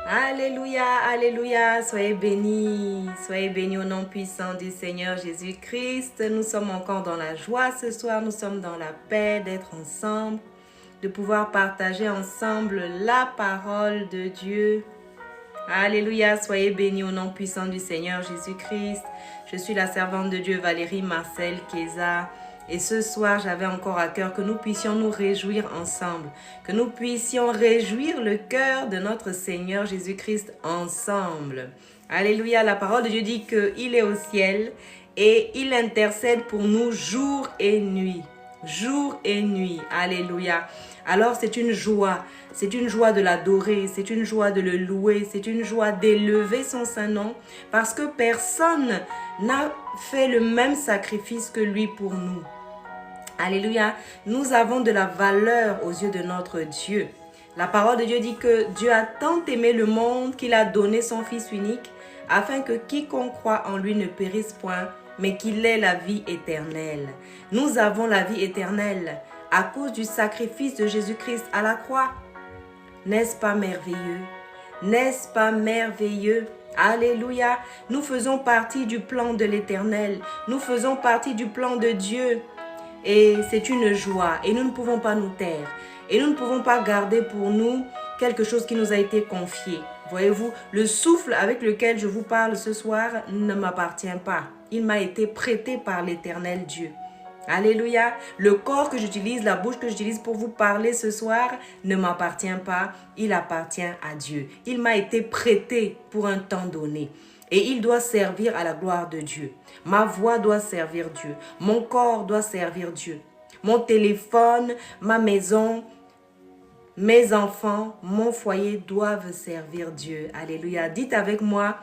Alléluia, alléluia, soyez bénis au nom puissant du Seigneur Jésus-Christ. Nous sommes encore dans la joie ce soir, nous sommes dans la paix d'être ensemble, de pouvoir partager ensemble la parole de Dieu. Alléluia, soyez bénis au nom puissant du Seigneur Jésus-Christ. Je suis la servante de Dieu Valérie Marcel Keza. Et ce soir, j'avais encore à cœur que nous puissions nous réjouir ensemble, que nous puissions réjouir le cœur de notre Seigneur Jésus-Christ ensemble. Alléluia, la parole de Dieu dit qu'il est au ciel et il intercède pour nous jour et nuit. Jour et nuit, alléluia. Alors c'est une joie de l'adorer, c'est une joie de le louer, c'est une joie d'élever son saint nom parce que personne n'a fait le même sacrifice que lui pour nous. Alléluia, nous avons de la valeur aux yeux de notre Dieu. La parole de Dieu dit que Dieu a tant aimé le monde qu'il a donné son Fils unique afin que quiconque croit en lui ne périsse point, mais qu'il ait la vie éternelle. Nous avons la vie éternelle à cause du sacrifice de Jésus-Christ à la croix. N'est-ce pas merveilleux? N'est-ce pas merveilleux? Alléluia! Nous faisons partie du plan de l'Éternel. Nous faisons partie du plan de Dieu. Et c'est une joie. Et nous ne pouvons pas nous taire. Et nous ne pouvons pas garder pour nous quelque chose qui nous a été confié. Voyez-vous, le souffle avec lequel je vous parle ce soir ne m'appartient pas. Il m'a été prêté par l'Éternel Dieu. Alléluia. Le corps que j'utilise, la bouche que j'utilise pour vous parler ce soir ne m'appartient pas. Il appartient à Dieu. Il m'a été prêté pour un temps donné. Et il doit servir à la gloire de Dieu. Ma voix doit servir Dieu. Mon corps doit servir Dieu. Mon téléphone, ma maison, mes enfants, mon foyer doivent servir Dieu. Alléluia. Dites avec moi,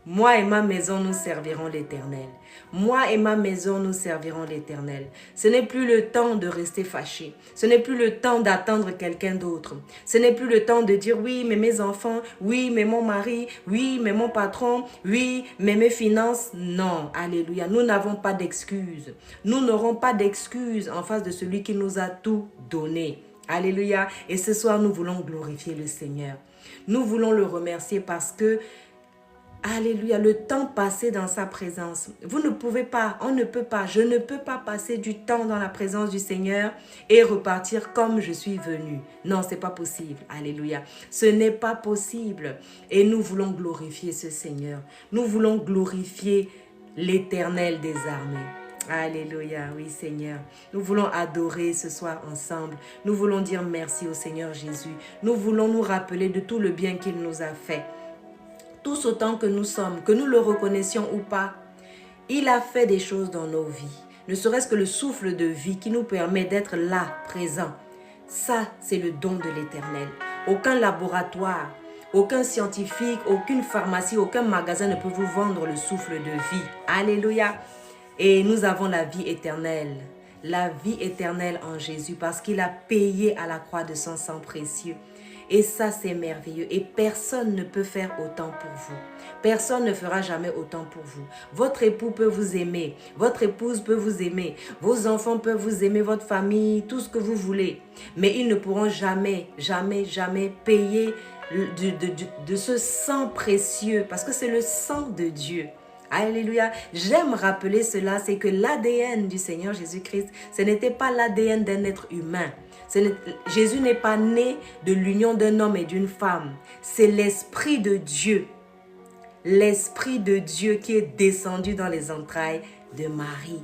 moi et ma maison, nous servirons l'Éternel. Moi et ma maison, nous servirons l'Éternel. Ce n'est plus le temps de rester fâché. Ce n'est plus le temps d'attendre quelqu'un d'autre. Ce n'est plus le temps de dire oui, mais mes enfants, oui, mais mon mari, oui, mais mon patron, oui, mais mes finances. Non, alléluia. Nous n'avons pas d'excuses. Nous n'aurons pas d'excuses en face de celui qui nous a tout donné. Alléluia. Et ce soir, nous voulons glorifier le Seigneur. Nous voulons le remercier parce que alléluia, le temps passé dans sa présence. Vous ne pouvez pas, on ne peut pas, je ne peux pas passer du temps dans la présence du Seigneur et repartir comme je suis venu. Non, c'est pas possible. Alléluia. Ce n'est pas possible. Et nous voulons glorifier ce Seigneur. Nous voulons glorifier l'Éternel des armées. Alléluia, oui Seigneur. Nous voulons adorer ce soir ensemble. Nous voulons dire merci au Seigneur Jésus. Nous voulons nous rappeler de tout le bien qu'il nous a fait. Tous autant que nous sommes, que nous le reconnaissions ou pas, il a fait des choses dans nos vies. Ne serait-ce que le souffle de vie qui nous permet d'être là, présent. Ça, c'est le don de l'Éternel. Aucun laboratoire, aucun scientifique, aucune pharmacie, aucun magasin ne peut vous vendre le souffle de vie. Alléluia. Et nous avons la vie éternelle. La vie éternelle en Jésus parce qu'il a payé à la croix de son sang précieux. Et ça, c'est merveilleux. Et personne ne peut faire autant pour vous. Personne ne fera jamais autant pour vous. Votre époux peut vous aimer. Votre épouse peut vous aimer. Vos enfants peuvent vous aimer. Votre famille, tout ce que vous voulez. Mais ils ne pourront jamais, jamais, jamais payer de ce sang précieux. Parce que c'est le sang de Dieu. Alléluia. J'aime rappeler cela. C'est que l'ADN du Seigneur Jésus-Christ, ce n'était pas l'ADN d'un être humain. Jésus n'est pas né de l'union d'un homme et d'une femme. C'est l'Esprit de Dieu. L'Esprit de Dieu qui est descendu dans les entrailles de Marie.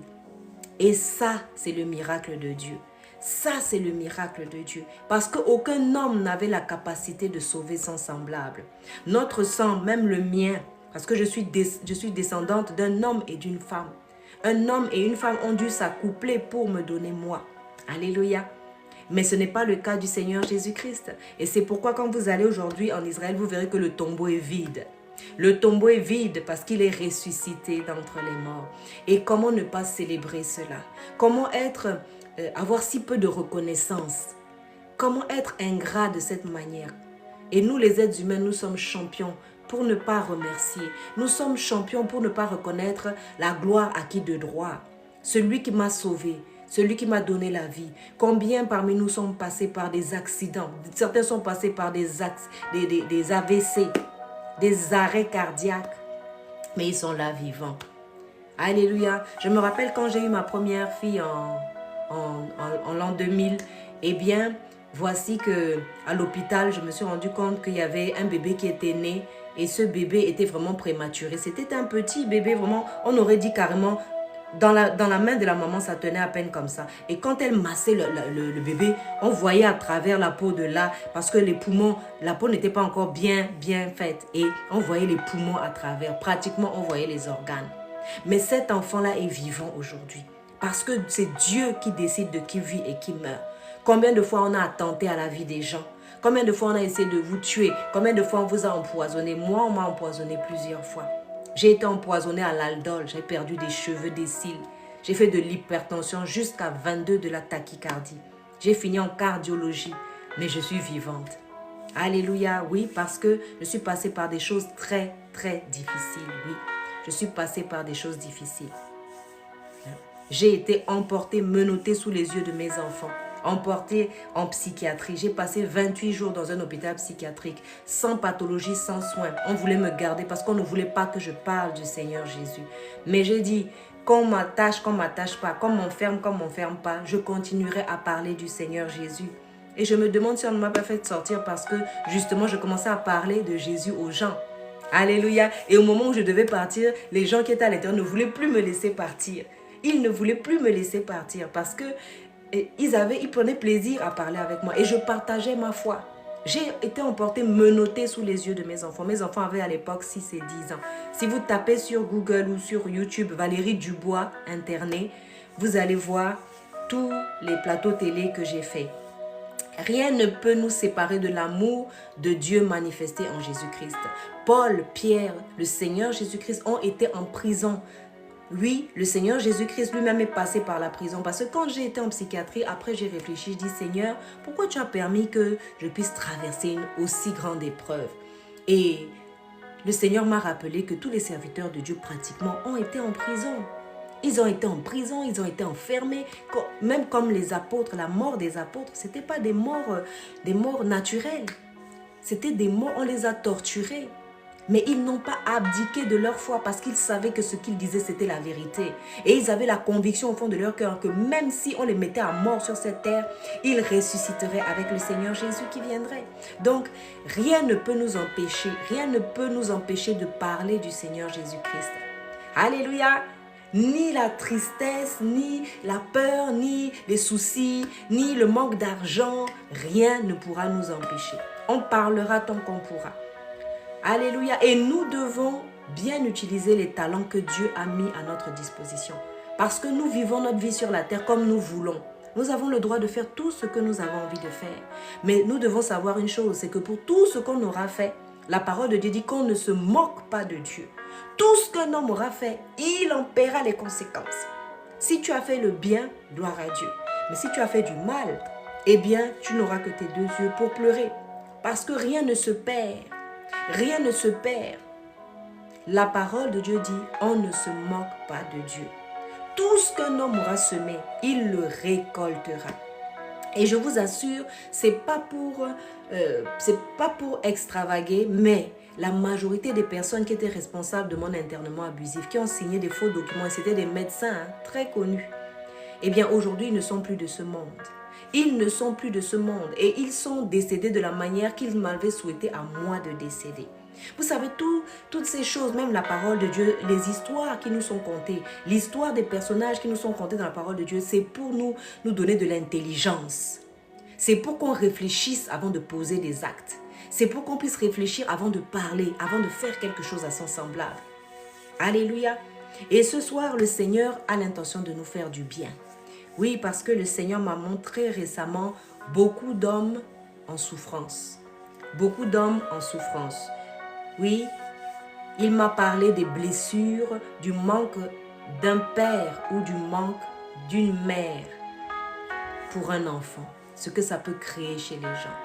Et ça, c'est le miracle de Dieu. Ça, c'est le miracle de Dieu. Parce qu'aucun homme n'avait la capacité de sauver son semblable. Notre sang, même le mien, parce que je suis descendante d'un homme et d'une femme. Un homme et une femme ont dû s'accoupler pour me donner moi. Alléluia. Mais ce n'est pas le cas du Seigneur Jésus-Christ. Et c'est pourquoi quand vous allez aujourd'hui en Israël, vous verrez que le tombeau est vide. Le tombeau est vide parce qu'il est ressuscité d'entre les morts. Et comment ne pas célébrer cela? Comment avoir si peu de reconnaissance? Comment être ingrat de cette manière? Et nous, les êtres humains, nous sommes champions pour ne pas remercier. Nous sommes champions pour ne pas reconnaître la gloire acquise de droit. Celui qui m'a sauvé, celui qui m'a donné la vie. Combien parmi nous sont passés par des accidents? Certains sont passés par des AVC, des arrêts cardiaques, mais ils sont là vivants. Alléluia. Je me rappelle quand j'ai eu ma première fille en l'an 2000, eh bien, voici que à l'hôpital, je me suis rendu compte qu'il y avait un bébé qui était né et ce bébé était vraiment prématuré. C'était un petit bébé, vraiment, on aurait dit carrément, dans la main de la maman, ça tenait à peine comme ça. Et quand elle massait le bébé, on voyait à travers la peau de là, parce que les poumons, la peau n'était pas encore bien faite. Et on voyait les poumons à travers, pratiquement on voyait les organes. Mais cet enfant-là est vivant aujourd'hui. Parce que c'est Dieu qui décide de qui vit et qui meurt. Combien de fois on a attenté à la vie des gens? Combien de fois on a essayé de vous tuer? Combien de fois on vous a empoisonné? Moi, on m'a empoisonné plusieurs fois. J'ai été empoisonné à l'aldol. J'ai perdu des cheveux, des cils. J'ai fait de l'hypertension jusqu'à 22 de la tachycardie. J'ai fini en cardiologie. Mais je suis vivante. Alléluia, oui, parce que je suis passée par des choses très, très difficiles, oui. Je suis passée par des choses difficiles. J'ai été emportée, menottée sous les yeux de mes enfants, emportée en psychiatrie. J'ai passé 28 jours dans un hôpital psychiatrique, sans pathologie, sans soins. On voulait me garder parce qu'on ne voulait pas que je parle du Seigneur Jésus. Mais j'ai dit, qu'on m'attache pas, qu'on m'enferme pas, je continuerai à parler du Seigneur Jésus. Et je me demande si on ne m'a pas fait sortir parce que justement, je commençais à parler de Jésus aux gens. Alléluia. Et au moment où je devais partir, les gens qui étaient à l'intérieur ne voulaient plus me laisser partir. Ils ne voulaient plus me laisser partir parce que ils prenaient plaisir à parler avec moi et je partageais ma foi. J'ai été emportée, menottée sous les yeux de mes enfants. Mes enfants avaient à l'époque 6 et 10 ans. Si vous tapez sur Google ou sur YouTube Valérie Dubois internet, vous allez voir tous les plateaux télé que j'ai faits. Rien ne peut nous séparer de l'amour de Dieu manifesté en Jésus-Christ. Paul, Pierre, le Seigneur Jésus-Christ ont été en prison. Oui, le Seigneur Jésus-Christ lui-même est passé par la prison. Parce que quand j'ai été en psychiatrie, après j'ai réfléchi, je dis Seigneur, pourquoi tu as permis que je puisse traverser une aussi grande épreuve? Et le Seigneur m'a rappelé que tous les serviteurs de Dieu pratiquement ont été en prison. Ils ont été en prison, ils ont été enfermés, même comme les apôtres, la mort des apôtres, ce n'était pas des morts naturelles. C'était des morts, on les a torturés. Mais ils n'ont pas abdiqué de leur foi parce qu'ils savaient que ce qu'ils disaient, c'était la vérité. Et ils avaient la conviction au fond de leur cœur que même si on les mettait à mort sur cette terre, ils ressusciteraient avec le Seigneur Jésus qui viendrait. Donc, rien ne peut nous empêcher de parler du Seigneur Jésus-Christ. Alléluia! Ni la tristesse, ni la peur, ni les soucis, ni le manque d'argent, rien ne pourra nous empêcher. On parlera tant qu'on pourra. Alléluia. Et nous devons bien utiliser les talents que Dieu a mis à notre disposition. Parce que nous vivons notre vie sur la terre comme nous voulons. Nous avons le droit de faire tout ce que nous avons envie de faire. Mais nous devons savoir une chose, c'est que pour tout ce qu'on aura fait, la parole de Dieu dit qu'on ne se moque pas de Dieu. Tout ce qu'un homme aura fait, il en paiera les conséquences. Si tu as fait le bien, gloire à Dieu. Mais si tu as fait du mal, eh bien, tu n'auras que tes 2 yeux pour pleurer. Parce que rien ne se perd. Rien ne se perd. La parole de Dieu dit, on ne se moque pas de Dieu. Tout ce qu'un homme aura semé, il le récoltera. Et je vous assure, c'est pas pour extravaguer, mais la majorité des personnes qui étaient responsables de mon internement abusif, qui ont signé des faux documents, c'était des médecins très connus, eh bien aujourd'hui, ils ne sont plus de ce monde. Ils ne sont plus de ce monde et ils sont décédés de la manière qu'ils m'avaient souhaité à moi de décéder. Vous savez, toutes ces choses, même la parole de Dieu, les histoires qui nous sont contées, l'histoire des personnages qui nous sont contés dans la parole de Dieu, c'est pour nous donner de l'intelligence. C'est pour qu'on réfléchisse avant de poser des actes. C'est pour qu'on puisse réfléchir avant de parler, avant de faire quelque chose à son semblable. Alléluia. Et ce soir, le Seigneur a l'intention de nous faire du bien. Oui, parce que le Seigneur m'a montré récemment beaucoup d'hommes en souffrance. Beaucoup d'hommes en souffrance. Oui, il m'a parlé des blessures, du manque d'un père ou du manque d'une mère pour un enfant. Ce que ça peut créer chez les gens.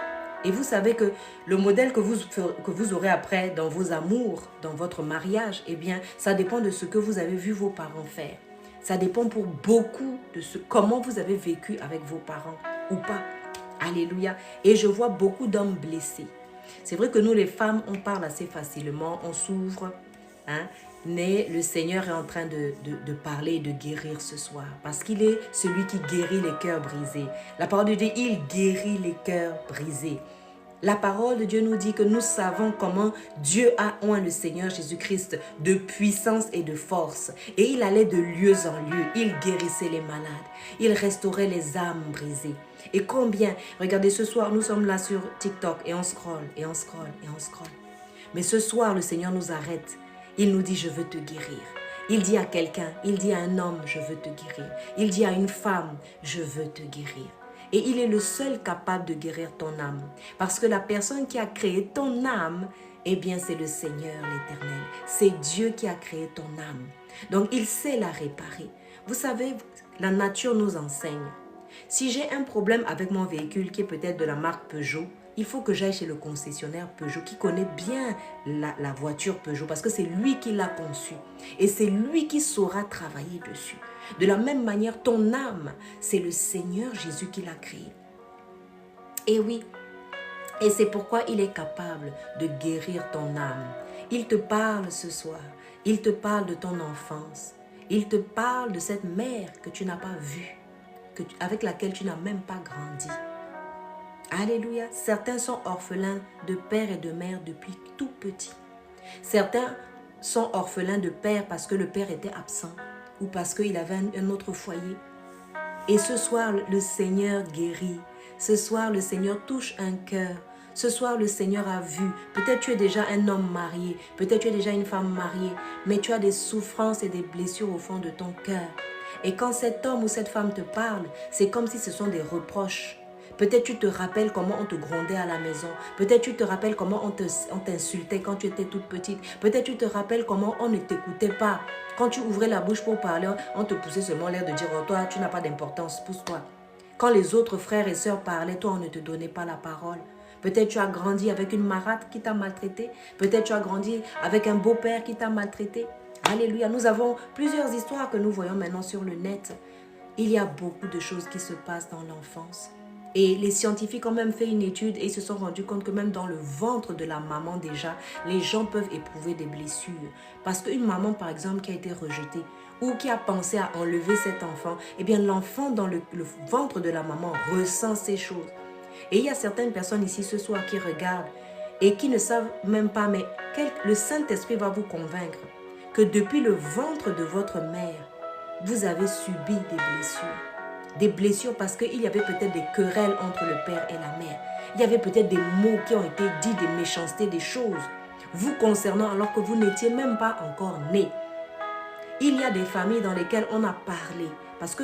Et vous savez que le modèle que vous aurez après dans vos amours, dans votre mariage, eh bien, ça dépend de ce que vous avez vu vos parents faire. Ça dépend pour beaucoup de comment vous avez vécu avec vos parents ou pas. Alléluia. Et je vois beaucoup d'hommes blessés. C'est vrai que nous, les femmes, on parle assez facilement, on s'ouvre, hein, mais le Seigneur est en train de parler et de guérir ce soir. Parce qu'il est celui qui guérit les cœurs brisés. La parole de Dieu, il guérit les cœurs brisés. La parole de Dieu nous dit que nous savons comment Dieu a oint le Seigneur Jésus-Christ de puissance et de force. Et il allait de lieu en lieu. Il guérissait les malades. Il restaurait les âmes brisées. Et combien, regardez ce soir, nous sommes là sur TikTok et on scrolle, et on scrolle, et on scrolle. Mais ce soir, le Seigneur nous arrête. Il nous dit, je veux te guérir. Il dit à quelqu'un, il dit à un homme, je veux te guérir. Il dit à une femme, je veux te guérir. Et il est le seul capable de guérir ton âme. Parce que la personne qui a créé ton âme, eh bien c'est le Seigneur l'Éternel. C'est Dieu qui a créé ton âme. Donc il sait la réparer. Vous savez, la nature nous enseigne. Si j'ai un problème avec mon véhicule qui est peut-être de la marque Peugeot, il faut que j'aille chez le concessionnaire Peugeot qui connaît bien la voiture Peugeot parce que c'est lui qui l'a conçue et c'est lui qui saura travailler dessus. De la même manière, ton âme, c'est le Seigneur Jésus qui l'a créée. Et oui, et c'est pourquoi il est capable de guérir ton âme. Il te parle ce soir, il te parle de ton enfance, il te parle de cette mère que tu n'as pas vue, avec laquelle tu n'as même pas grandi. Alléluia. Certains sont orphelins de père et de mère depuis tout petit. Certains sont orphelins de père parce que le père était absent ou parce qu'il avait un autre foyer. Et ce soir, le Seigneur guérit. Ce soir, le Seigneur touche un cœur. Ce soir, le Seigneur a vu. Peut-être tu es déjà un homme marié. Peut-être tu es déjà une femme mariée. Mais tu as des souffrances et des blessures au fond de ton cœur. Et quand cet homme ou cette femme te parle, c'est comme si ce sont des reproches. Peut-être tu te rappelles comment on te grondait à la maison. Peut-être tu te rappelles comment on t'insultait quand tu étais toute petite. Peut-être tu te rappelles comment on ne t'écoutait pas. Quand tu ouvrais la bouche pour parler, on te poussait seulement l'air de dire « Oh, toi, tu n'as pas d'importance, pousse-toi ». Quand les autres frères et sœurs parlaient, toi, on ne te donnait pas la parole. Peut-être tu as grandi avec une marâtre qui t'a maltraité. Peut-être tu as grandi avec un beau-père qui t'a maltraité. Alléluia. Nous avons plusieurs histoires que nous voyons maintenant sur le net. Il y a beaucoup de choses qui se passent dans l'enfance. Et les scientifiques ont même fait une étude et ils se sont rendus compte que même dans le ventre de la maman déjà, les gens peuvent éprouver des blessures. Parce qu'une maman, par exemple, qui a été rejetée ou qui a pensé à enlever cet enfant, eh bien l'enfant dans le ventre de la maman ressent ces choses. Et il y a certaines personnes ici ce soir qui regardent et qui ne savent même pas, mais le Saint-Esprit va vous convaincre que depuis le ventre de votre mère, vous avez subi des blessures. Des blessures parce qu'il y avait peut-être des querelles entre le père et la mère. Il y avait peut-être des mots qui ont été dits, des méchancetés, des choses vous concernant alors que vous n'étiez même pas encore né. Il y a des familles dans lesquelles on a parlé. Parce que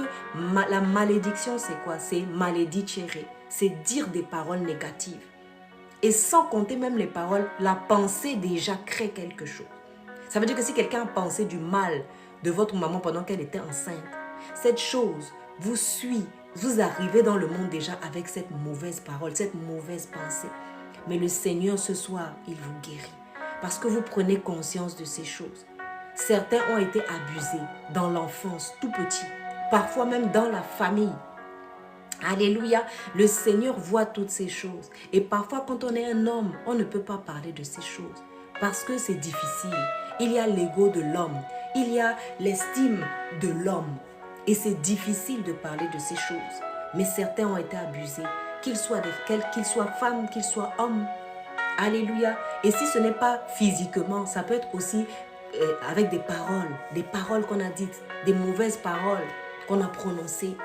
la malédiction, c'est quoi? C'est maledicere. C'est dire des paroles négatives. Et sans compter même les paroles, la pensée déjà crée quelque chose. Ça veut dire que si quelqu'un a pensé du mal de votre maman pendant qu'elle était enceinte, cette chose vous suit, vous arrivez dans le monde déjà avec cette mauvaise parole, cette mauvaise pensée. Mais le Seigneur ce soir, il vous guérit parce que vous prenez conscience de ces choses. Certains ont été abusés dans l'enfance, tout petit, parfois même dans la famille. Alléluia, le Seigneur voit toutes ces choses. Et parfois quand on est un homme, on ne peut pas parler de ces choses parce que c'est difficile. Il y a l'ego de l'homme, il y a l'estime de l'homme. Et c'est difficile de parler de ces choses. Mais certains ont été abusés, qu'ils soient femmes, qu'ils soient hommes. Alléluia. Et si ce n'est pas physiquement, ça peut être aussi avec des paroles qu'on a dites, des mauvaises paroles qu'on a prononcées.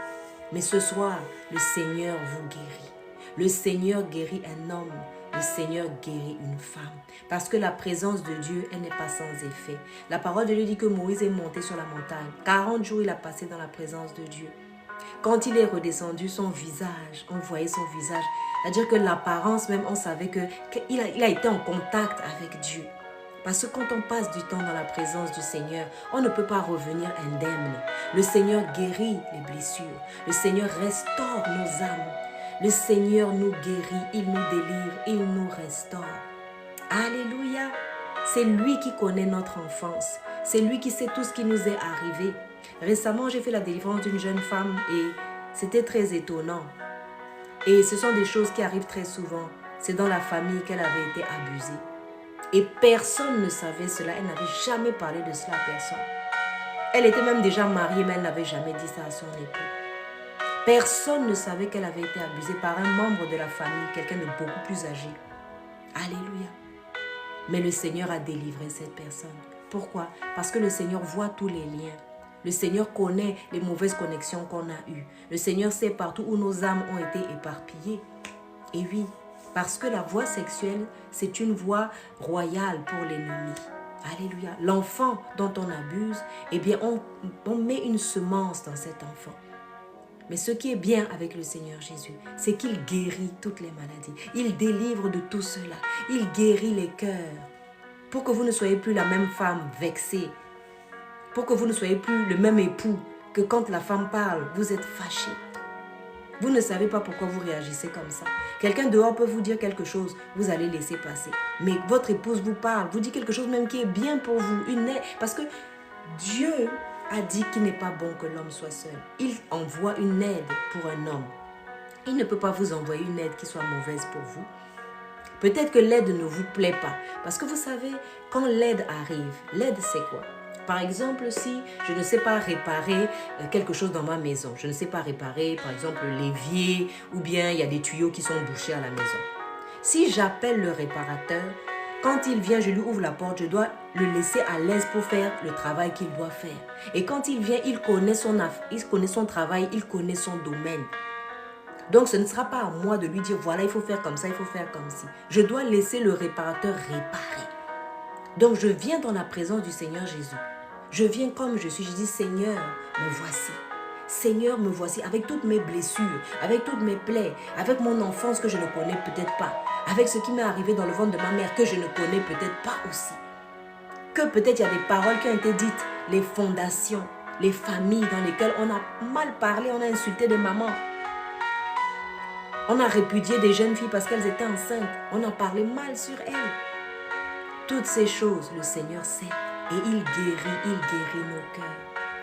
Mais ce soir, le Seigneur vous guérit. Le Seigneur guérit un homme. Le Seigneur guérit une femme. Parce que la présence de Dieu, elle n'est pas sans effet. La parole de Dieu dit que Moïse est monté sur la montagne. 40 jours, il a passé dans la présence de Dieu. Quand il est redescendu, son visage, on voyait son visage. C'est-à-dire que l'apparence même, on savait qu'il a été en contact avec Dieu. Parce que quand on passe du temps dans la présence du Seigneur, on ne peut pas revenir indemne. Le Seigneur guérit les blessures. Le Seigneur restaure nos âmes. Le Seigneur nous guérit, il nous délivre, il nous restaure. Alléluia. C'est lui qui connaît notre enfance. C'est lui qui sait tout ce qui nous est arrivé. Récemment, j'ai fait la délivrance d'une jeune femme et c'était très étonnant. Et ce sont des choses qui arrivent très souvent. C'est dans la famille qu'elle avait été abusée. Et personne ne savait cela. Elle n'avait jamais parlé de cela à personne. Elle était même déjà mariée, mais elle n'avait jamais dit ça à son époux. Personne ne savait qu'elle avait été abusée par un membre de la famille, quelqu'un de beaucoup plus âgé. Alléluia. Mais le Seigneur a délivré cette personne. Pourquoi? Parce que le Seigneur voit tous les liens. Le Seigneur connaît les mauvaises connexions qu'on a eues. Le Seigneur sait partout où nos âmes ont été éparpillées. Et oui, parce que la voie sexuelle, c'est une voie royale pour l'ennemi. Alléluia. L'enfant dont on abuse, eh bien, on met une semence dans cet enfant. Mais ce qui est bien avec le Seigneur Jésus, c'est qu'il guérit toutes les maladies. Il délivre de tout cela. Il guérit les cœurs. Pour que vous ne soyez plus la même femme vexée. Pour que vous ne soyez plus le même époux que quand la femme parle, vous êtes fâché. Vous ne savez pas pourquoi vous réagissez comme ça. Quelqu'un dehors peut vous dire quelque chose, vous allez laisser passer. Mais votre épouse vous parle, vous dit quelque chose même qui est bien pour vous. Une aide, parce que Dieu a dit qu'il n'est pas bon que l'homme soit seul. Il envoie une aide pour un homme. Il ne peut pas vous envoyer une aide qui soit mauvaise pour vous. Peut-être que l'aide ne vous plaît pas. Parce que vous savez, quand l'aide arrive, l'aide c'est quoi? Par exemple, si je ne sais pas réparer quelque chose dans ma maison, je ne sais pas réparer, par exemple, l'évier, ou bien il y a des tuyaux qui sont bouchés à la maison. Si j'appelle le réparateur, quand il vient, je lui ouvre la porte, je dois le laisser à l'aise pour faire le travail qu'il doit faire. Et quand il vient, il connaît son travail, il connaît son domaine. Donc, ce ne sera pas à moi de lui dire, voilà, il faut faire comme ça, il faut faire comme ci. Je dois laisser le réparateur réparer. Donc, je viens dans la présence du Seigneur Jésus. Je viens comme je suis. Je dis, Seigneur, me voici. Seigneur, me voici avec toutes mes blessures, avec toutes mes plaies, avec mon enfance que je ne connais peut-être pas, avec ce qui m'est arrivé dans le ventre de ma mère que je ne connais peut-être pas aussi. Que peut-être il y a des paroles qui ont été dites, les fondations, les familles dans lesquelles on a mal parlé, on a insulté des mamans. On a répudié des jeunes filles parce qu'elles étaient enceintes. On a parlé mal sur elles. Toutes ces choses, le Seigneur sait. Et il guérit nos cœurs.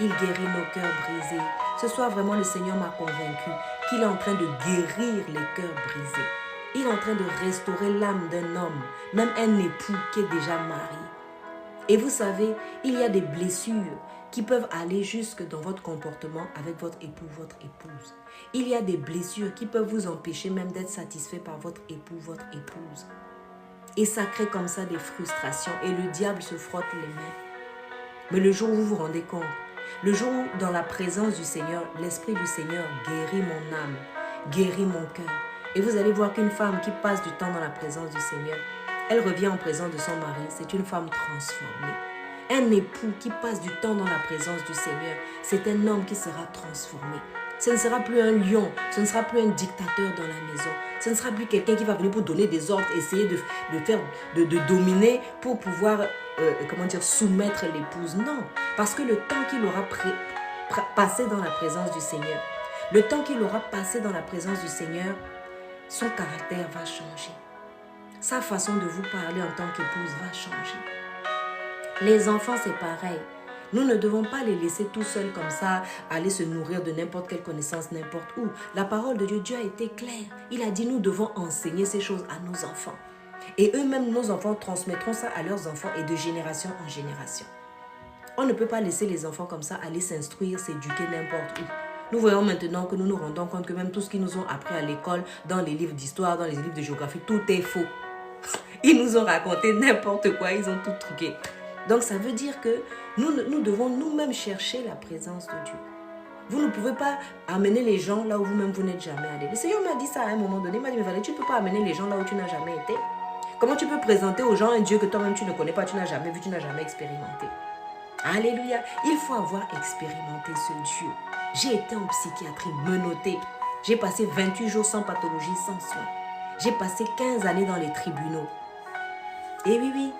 Il guérit nos cœurs brisés. Ce soir, vraiment, le Seigneur m'a convaincu qu'il est en train de guérir les cœurs brisés. Il est en train de restaurer l'âme d'un homme, même un époux qui est déjà marié. Et vous savez, il y a des blessures qui peuvent aller jusque dans votre comportement avec votre époux, votre épouse. Il y a des blessures qui peuvent vous empêcher même d'être satisfait par votre époux, votre épouse. Et ça crée comme ça des frustrations et le diable se frotte les mains. Mais le jour où vous vous rendez compte, le jour où dans la présence du Seigneur, l'Esprit du Seigneur guérit mon âme, guérit mon cœur. Et vous allez voir qu'une femme qui passe du temps dans la présence du Seigneur, elle revient en présence de son mari, c'est une femme transformée. Un époux qui passe du temps dans la présence du Seigneur, c'est un homme qui sera transformé. Ce ne sera plus un lion, ce ne sera plus un dictateur dans la maison. Ce ne sera plus quelqu'un qui va venir pour donner des ordres, essayer de dominer pour pouvoir soumettre l'épouse. Non, parce que le temps qu'il aura passé dans la présence du Seigneur, le temps qu'il aura passé dans la présence du Seigneur, son caractère va changer. Sa façon de vous parler en tant qu'épouse va changer. Les enfants, c'est pareil. Nous ne devons pas les laisser tout seuls comme ça, aller se nourrir de n'importe quelle connaissance, n'importe où. La parole de Dieu, Dieu a été clair. Il a dit, nous devons enseigner ces choses à nos enfants. Et eux-mêmes, nos enfants, transmettront ça à leurs enfants et de génération en génération. On ne peut pas laisser les enfants comme ça aller s'instruire, s'éduquer n'importe où. Nous voyons maintenant que nous nous rendons compte que même tout ce qu'ils nous ont appris à l'école, dans les livres d'histoire, dans les livres de géographie, tout est faux. Ils nous ont raconté n'importe quoi, ils ont tout truqué. Donc ça veut dire que nous devons nous-mêmes chercher la présence de Dieu. Vous ne pouvez pas amener les gens là où vous-même vous n'êtes jamais allé. Le Seigneur m'a dit ça à un moment donné, il m'a dit, mais Valérie, tu ne peux pas amener les gens là où tu n'as jamais été. Comment tu peux présenter aux gens un Dieu que toi-même tu ne connais pas, tu n'as jamais vu, tu n'as jamais expérimenté. Alléluia, il faut avoir expérimenté ce Dieu. J'ai été en psychiatrie menottée. J'ai passé 28 jours sans pathologie, sans soins. J'ai passé 15 années dans les tribunaux. Et oui,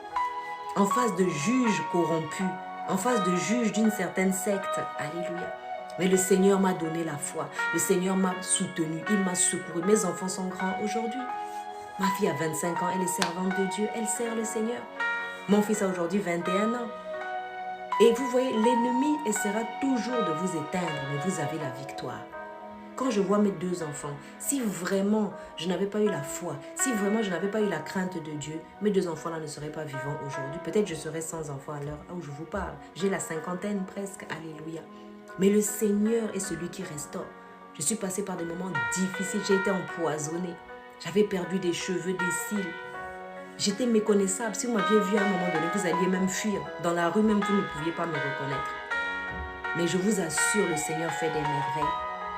en face de juges corrompus, en face de juges d'une certaine secte. Alléluia. Mais le Seigneur m'a donné la foi. Le Seigneur m'a soutenu. Il m'a secouru. Mes enfants sont grands aujourd'hui. Ma fille a 25 ans. Elle est servante de Dieu. Elle sert le Seigneur. Mon fils a aujourd'hui 21 ans. Et vous voyez, l'ennemi essaiera toujours de vous éteindre, mais vous avez la victoire. Quand je vois mes 2 enfants, si vraiment je n'avais pas eu la foi, si vraiment je n'avais pas eu la crainte de Dieu, mes 2 enfants-là ne seraient pas vivants aujourd'hui. Peut-être je serais sans enfants à l'heure où je vous parle. J'ai la 50aine presque, alléluia. Mais le Seigneur est celui qui restaure. Je suis passée par des moments difficiles, j'ai été empoisonnée. J'avais perdu des cheveux, des cils. J'étais méconnaissable. Si vous m'aviez vu à un moment donné, vous alliez même fuir. Dans la rue même, vous ne pouviez pas me reconnaître. Mais je vous assure, le Seigneur fait des merveilles.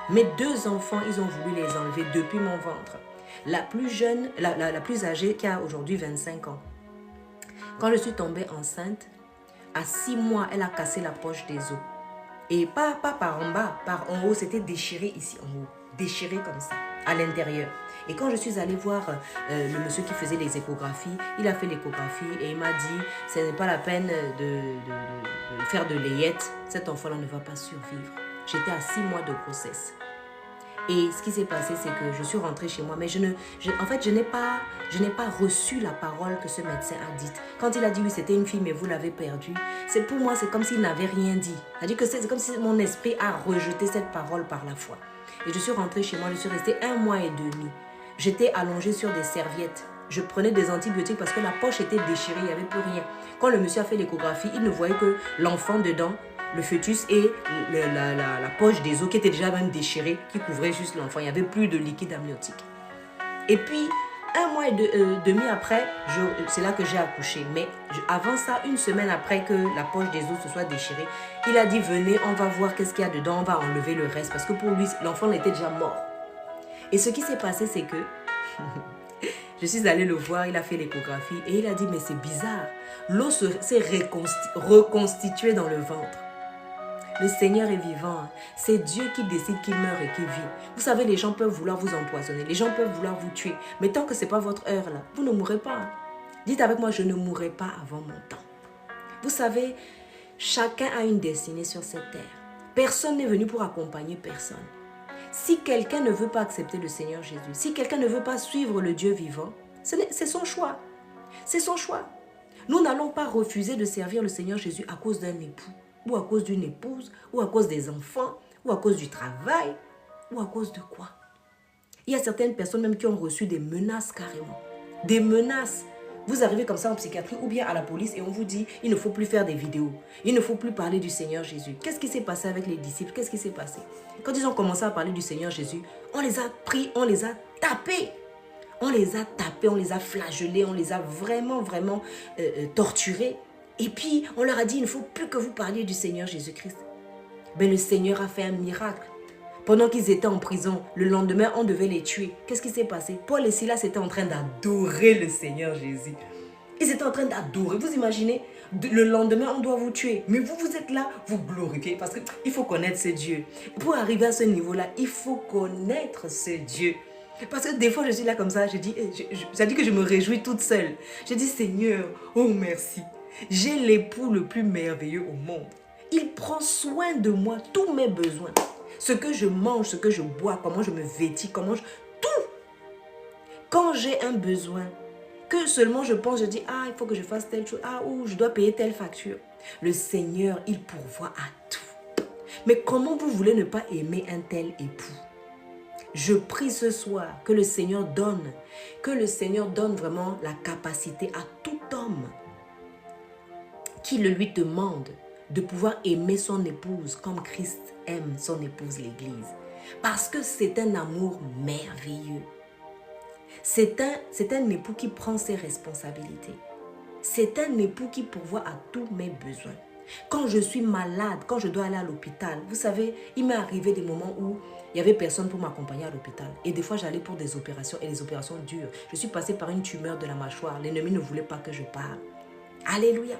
Mes 2 enfants, ils ont voulu les enlever depuis mon ventre. La plus jeune, la plus âgée, qui a aujourd'hui 25 ans. Quand je suis tombée enceinte, à 6 mois, elle a cassé la poche des os. Et pas par en bas, par en haut, c'était déchiré ici en haut. Déchiré comme ça, à l'intérieur. Et quand je suis allée voir le monsieur qui faisait les échographies, il a fait l'échographie et il m'a dit, ce n'est pas la peine de faire de layette. Cet enfant-là ne va pas survivre. J'étais à 6 mois de grossesse. Et ce qui s'est passé, c'est que je suis rentrée chez moi, mais je n'ai pas reçu la parole que ce médecin a dite. Quand il a dit oui, c'était une fille, mais vous l'avez perdue, pour moi, c'est comme s'il n'avait rien dit. C'est-à-dire que c'est comme si mon esprit a rejeté cette parole par la foi. Et je suis rentrée chez moi, je suis restée 1 mois et demi. J'étais allongée sur des serviettes. Je prenais des antibiotiques parce que la poche était déchirée, il n'y avait plus rien. Quand le monsieur a fait l'échographie, il ne voyait que l'enfant dedans, le fœtus et la poche des os qui était déjà même déchirée, qui couvrait juste l'enfant. Il n'y avait plus de liquide amniotique. Et puis, 1 mois et demi après, c'est là que j'ai accouché. Mais avant ça, 1 semaine après que la poche des os se soit déchirée, il a dit, venez, on va voir qu'est-ce qu'il y a dedans, on va enlever le reste. Parce que pour lui, l'enfant était déjà mort. Et ce qui s'est passé, c'est que je suis allée le voir, il a fait l'échographie et il a dit, mais c'est bizarre. L'os s'est reconstitué dans le ventre. Le Seigneur est vivant. C'est Dieu qui décide qui meurt et qui vit. Vous savez, les gens peuvent vouloir vous empoisonner. Les gens peuvent vouloir vous tuer. Mais tant que ce n'est pas votre heure, là, vous ne mourrez pas. Dites avec moi, je ne mourrai pas avant mon temps. Vous savez, chacun a une destinée sur cette terre. Personne n'est venu pour accompagner personne. Si quelqu'un ne veut pas accepter le Seigneur Jésus, si quelqu'un ne veut pas suivre le Dieu vivant, c'est son choix. C'est son choix. Nous n'allons pas refuser de servir le Seigneur Jésus à cause d'un époux, ou à cause d'une épouse, ou à cause des enfants, ou à cause du travail, ou à cause de quoi? Il y a certaines personnes même qui ont reçu des menaces carrément. Des menaces. Vous arrivez comme ça en psychiatrie ou bien à la police et on vous dit, il ne faut plus faire des vidéos. Il ne faut plus parler du Seigneur Jésus. Qu'est-ce qui s'est passé avec les disciples? Qu'est-ce qui s'est passé? Quand ils ont commencé à parler du Seigneur Jésus, on les a pris, on les a tapés. On les a tapés, on les a flagellés, on les a vraiment torturés. Et puis, on leur a dit, il ne faut plus que vous parliez du Seigneur Jésus-Christ. Ben, le Seigneur a fait un miracle. Pendant qu'ils étaient en prison, le lendemain, on devait les tuer. Qu'est-ce qui s'est passé? Paul et Silas étaient en train d'adorer le Seigneur Jésus. Ils étaient en train d'adorer. Vous imaginez, le lendemain, on doit vous tuer. Mais vous êtes là, vous glorifiez. Parce qu'il faut connaître ce Dieu. Pour arriver à ce niveau-là, il faut connaître ce Dieu. Parce que des fois, je suis là comme ça, je dis que je me réjouis toute seule. Je dis, Seigneur, oh merci. J'ai l'époux le plus merveilleux au monde. Il prend soin de moi, tous mes besoins. Ce que je mange, ce que je bois, comment je me vêtis, tout. Quand j'ai un besoin, que seulement je pense, je dis, il faut que je fasse telle chose, ou je dois payer telle facture. Le Seigneur, il pourvoit à tout. Mais comment vous voulez ne pas aimer un tel époux? Je prie ce soir que le Seigneur donne vraiment la capacité à tout homme qui le lui demande de pouvoir aimer son épouse comme Christ aime son épouse l'Église. Parce que c'est un amour merveilleux. C'est un époux qui prend ses responsabilités. C'est un époux qui pourvoit à tous mes besoins. Quand je suis malade, quand je dois aller à l'hôpital, vous savez, il m'est arrivé des moments où il n'y avait personne pour m'accompagner à l'hôpital. Et des fois, j'allais pour des opérations et les opérations dures. Je suis passée par une tumeur de la mâchoire. L'ennemi ne voulait pas que je parle. Alléluia.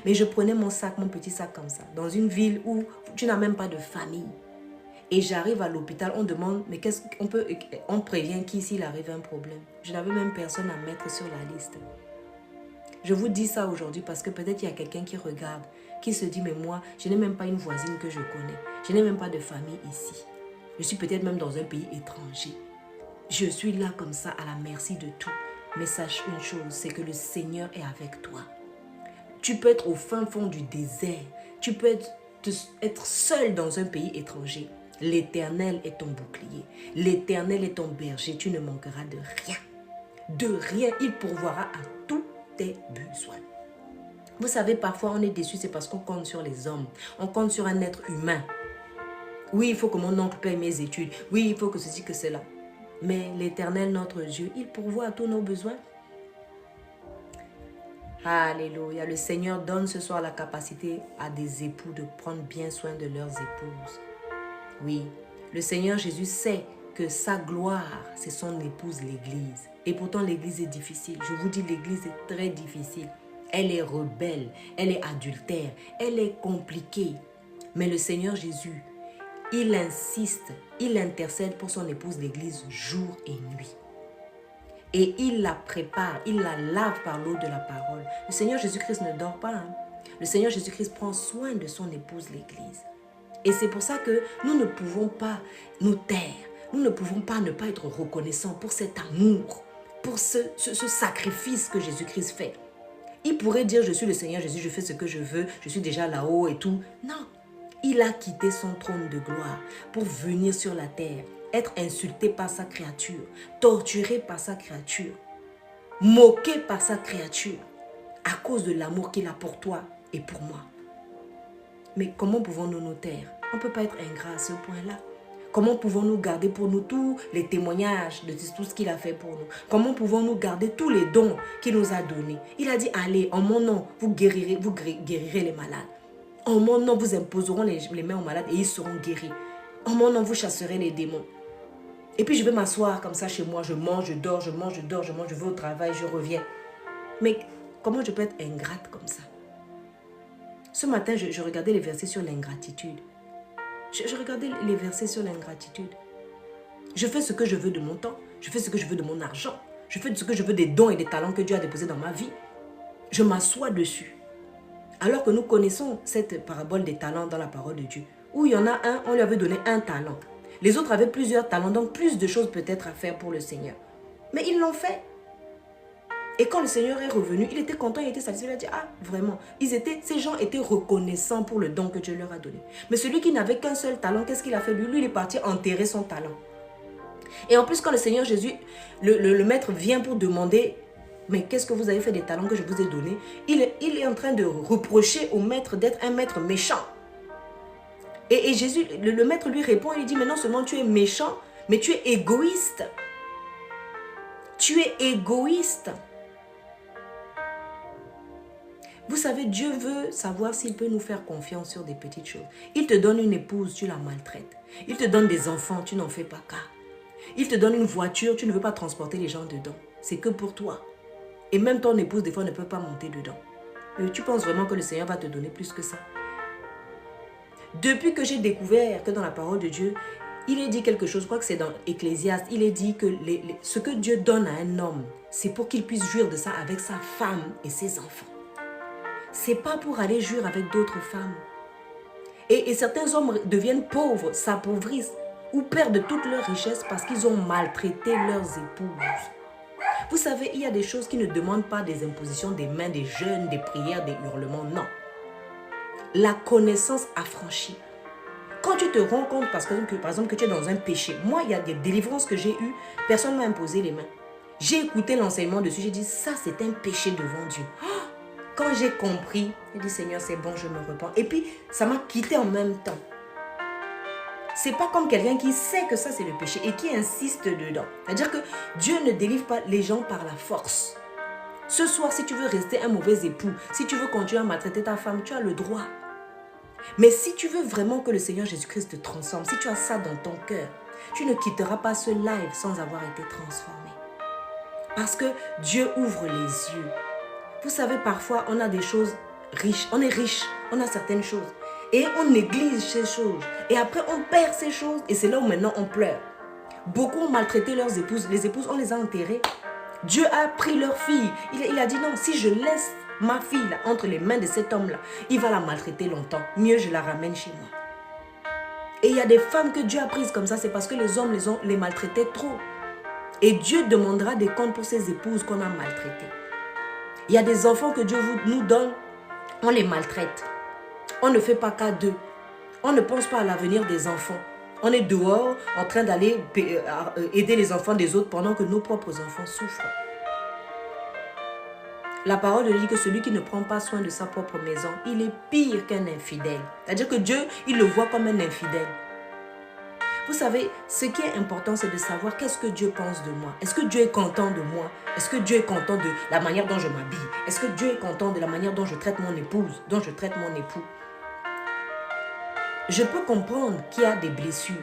Mais je prenais mon sac, mon petit sac comme ça, dans une ville où tu n'as même pas de famille. Et j'arrive à l'hôpital, on demande, mais on prévient qui s'il arrive un problème. Je n'avais même personne à mettre sur la liste. Je vous dis ça aujourd'hui parce que peut-être il y a quelqu'un qui regarde, qui se dit, mais moi, je n'ai même pas une voisine que je connais. Je n'ai même pas de famille ici. Je suis peut-être même dans un pays étranger. Je suis là comme ça à la merci de tout. Mais sache une chose, c'est que le Seigneur est avec toi. Tu peux être au fin fond du désert. Tu peux être seul dans un pays étranger. L'Éternel est ton bouclier. L'Éternel est ton berger. Tu ne manqueras de rien. De rien. Il pourvoira à tous tes besoins. Vous savez, parfois on est déçu, c'est parce qu'on compte sur les hommes. On compte sur un être humain. Oui, il faut que mon oncle paye mes études. Oui, il faut que ceci, que cela. Mais l'Éternel, notre Dieu, il pourvoit à tous nos besoins. Alléluia. Le Seigneur donne ce soir la capacité à des époux de prendre bien soin de leurs épouses. Oui, le Seigneur Jésus sait que sa gloire, c'est son épouse, l'Église. Et pourtant, l'Église est difficile. Je vous dis, l'Église est très difficile. Elle est rebelle, elle est adultère, elle est compliquée. Mais le Seigneur Jésus, il insiste, il intercède pour son épouse, l'Église, jour et nuit. Et il la prépare, il la lave par l'eau de la parole. Le Seigneur Jésus-Christ ne dort pas. Le Seigneur Jésus-Christ prend soin de son épouse, l'Église. Et c'est pour ça que nous ne pouvons pas nous taire. Nous ne pouvons pas ne pas être reconnaissants pour cet amour, pour ce sacrifice que Jésus-Christ fait. Il pourrait dire, je suis le Seigneur Jésus, je fais ce que je veux, je suis déjà là-haut et tout. Non, il a quitté son trône de gloire pour venir sur la terre, être insulté par sa créature, torturé par sa créature, moqué par sa créature, à cause de l'amour qu'il a pour toi et pour moi. Mais comment pouvons-nous nous taire? On ne peut pas être ingrat à ce point-là. Comment pouvons-nous garder pour nous tous les témoignages de tout ce qu'il a fait pour nous? Comment pouvons-nous garder tous les dons qu'il nous a donnés? Il a dit, allez, en mon nom, vous guérirez les malades. En mon nom, vous imposeront les mains aux malades et ils seront guéris. En mon nom, vous chasserez les démons. Et puis, je vais m'asseoir comme ça chez moi. Je mange, je dors, je mange, je dors, je mange, je vais au travail, je reviens. Mais comment je peux être ingrate comme ça? Ce matin, je regardais les versets sur l'ingratitude. Je regardais les versets sur l'ingratitude. Je fais ce que je veux de mon temps. Je fais ce que je veux de mon argent. Je fais ce que je veux des dons et des talents que Dieu a déposés dans ma vie. Je m'assois dessus. Alors que nous connaissons cette parabole des talents dans la parole de Dieu. Où il y en a un, on lui avait donné un talent. Les autres avaient plusieurs talents, donc plus de choses peut-être à faire pour le Seigneur. Mais ils l'ont fait. Et quand le Seigneur est revenu, il était content, il était satisfait. Il a dit, ah, vraiment, ces gens étaient reconnaissants pour le don que Dieu leur a donné. Mais celui qui n'avait qu'un seul talent, qu'est-ce qu'il a fait? Lui, il est parti enterrer son talent. Et en plus, quand le Seigneur Jésus, le maître vient pour demander, mais qu'est-ce que vous avez fait des talents que je vous ai donnés? Il est en train de reprocher au maître d'être un maître méchant. Et Jésus, le maître lui répond, il lui dit, mais non seulement tu es méchant, mais tu es égoïste. Tu es égoïste. Vous savez, Dieu veut savoir s'il peut nous faire confiance sur des petites choses. Il te donne une épouse, tu la maltraites. Il te donne des enfants, tu n'en fais pas cas. Il te donne une voiture, tu ne veux pas transporter les gens dedans. C'est que pour toi. Et même ton épouse, des fois, ne peut pas monter dedans. Tu penses vraiment que le Seigneur va te donner plus que ça? Depuis que j'ai découvert que dans la parole de Dieu, il est dit quelque chose, je crois que c'est dans Ecclésiaste, il est dit que ce que Dieu donne à un homme, c'est pour qu'il puisse jouir de ça avec sa femme et ses enfants. C'est pas pour aller jouir avec d'autres femmes. Et certains hommes deviennent pauvres, s'appauvrissent ou perdent toute leur richesse parce qu'ils ont maltraité leurs épouses. Vous savez, il y a des choses qui ne demandent pas des impositions, des mains, des jeûnes, des prières, des hurlements, non. La connaissance affranchie. Quand tu te rends compte, par exemple, que tu es dans un péché, moi, il y a des délivrances que j'ai eues, personne ne m'a imposé les mains. J'ai écouté l'enseignement dessus, j'ai dit, ça c'est un péché devant Dieu. Quand j'ai compris, j'ai dit, Seigneur, c'est bon, je me repens. Et puis, ça m'a quitté en même temps. C'est pas comme quelqu'un qui sait que ça c'est le péché et qui insiste dedans. C'est-à-dire que Dieu ne délivre pas les gens par la force. Ce soir, si tu veux rester un mauvais époux, si tu veux continuer à maltraiter ta femme, tu as le droit. Mais si tu veux vraiment que le Seigneur Jésus-Christ te transforme, si tu as ça dans ton cœur, tu ne quitteras pas ce live sans avoir été transformé. Parce que Dieu ouvre les yeux. Vous savez, parfois, on a des choses riches. On est riche, on a certaines choses. Et on néglige ces choses. Et après, on perd ces choses. Et c'est là où maintenant on pleure. Beaucoup ont maltraité leurs épouses. Les épouses, on les a enterrées. Dieu a pris leur fille. Il a dit non, si je laisse ma fille là, entre les mains de cet homme-là, il va la maltraiter longtemps. Mieux, je la ramène chez moi. Et il y a des femmes que Dieu a prises comme ça. C'est parce que les hommes les maltraitaient trop. Et Dieu demandera des comptes pour ces épouses qu'on a maltraitées. Il y a des enfants que Dieu nous donne. On les maltraite. On ne fait pas qu'à deux. On ne pense pas à l'avenir des enfants. On est dehors en train d'aller aider les enfants des autres pendant que nos propres enfants souffrent. La parole dit que celui qui ne prend pas soin de sa propre maison, il est pire qu'un infidèle. C'est-à-dire que Dieu, il le voit comme un infidèle. Vous savez, ce qui est important, c'est de savoir qu'est-ce que Dieu pense de moi. Est-ce que Dieu est content de moi? Est-ce que Dieu est content de la manière dont je m'habille? Est-ce que Dieu est content de la manière dont je traite mon épouse, dont je traite mon époux? Je peux comprendre qu'il y a des blessures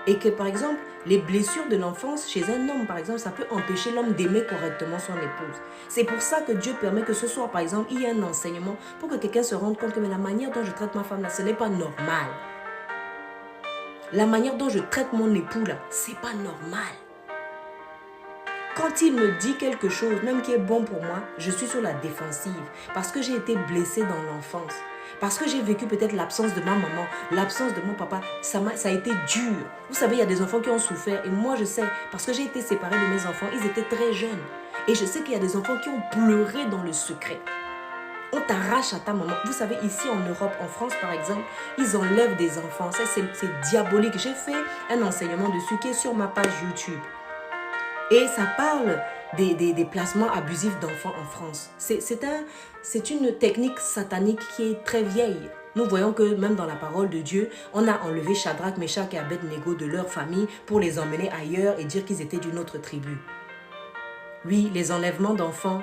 et que, par exemple, les blessures de l'enfance chez un homme, par exemple, ça peut empêcher l'homme d'aimer correctement son épouse. C'est pour ça que Dieu permet que ce soir, par exemple, il y ait un enseignement pour que quelqu'un se rende compte que la manière dont je traite ma femme là, ce n'est pas normal. La manière dont je traite mon époux là, c'est pas normal. Quand il me dit quelque chose, même qui est bon pour moi, je suis sur la défensive parce que j'ai été blessée dans l'enfance. Parce que j'ai vécu peut-être l'absence de ma maman, l'absence de mon papa, ça a été dur. Vous savez, il y a des enfants qui ont souffert et moi je sais, parce que j'ai été séparée de mes enfants, ils étaient très jeunes. Et je sais qu'il y a des enfants qui ont pleuré dans le secret. On t'arrache à ta maman. Vous savez, ici en Europe, en France par exemple, ils enlèvent des enfants. Ça, c'est diabolique. J'ai fait un enseignement dessus qui est sur ma page YouTube. Et ça parle des placements abusifs d'enfants en France. C'est une technique satanique qui est très vieille. Nous voyons que même dans la parole de Dieu, on a enlevé Shadrach, Meshach et Abed-Nego de leur famille pour les emmener ailleurs et dire qu'ils étaient d'une autre tribu. Oui, les enlèvements d'enfants